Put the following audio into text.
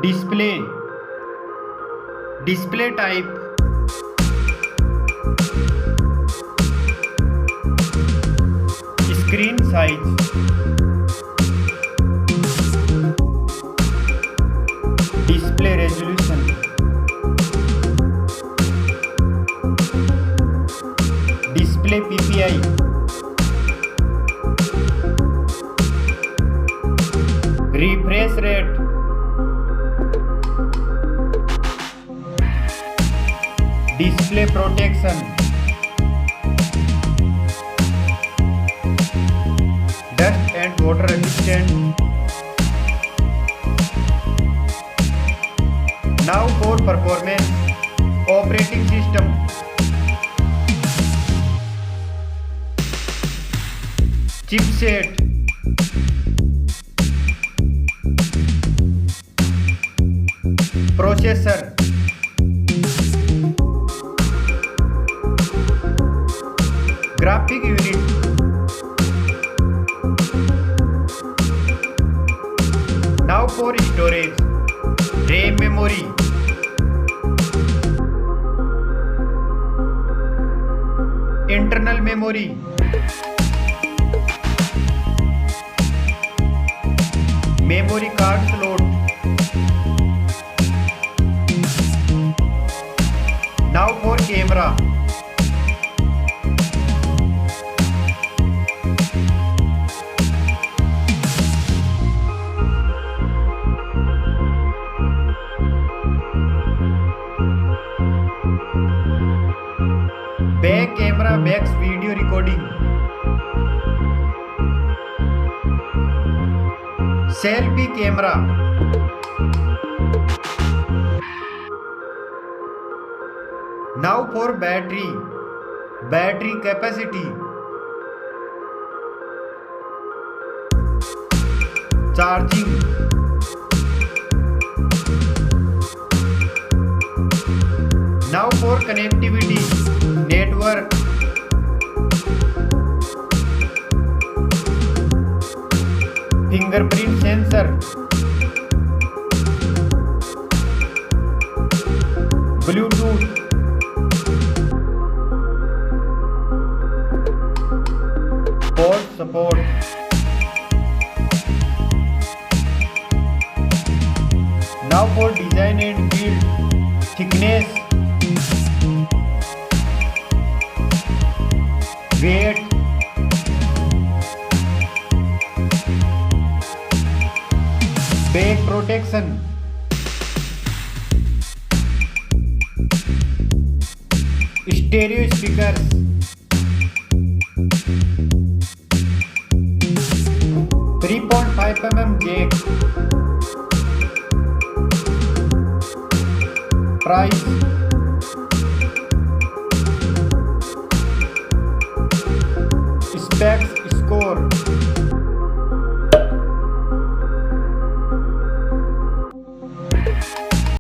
display, display type, screen size, display resolution, display PPI, refresh rate, display protection, dust and water resistant. Now for performance, operating system, chipset, processor, graphic unit, now for storage, RAM memory, internal memory, memory card slot. Now for camera, back camera makes video recording, selfie camera, now for battery, battery capacity, charging, now for connectivity, network, fingerprint sensor, Bluetooth, port support, now for design and field, thickness, weight, back protection, stereo speakers, 3.5mm jack, price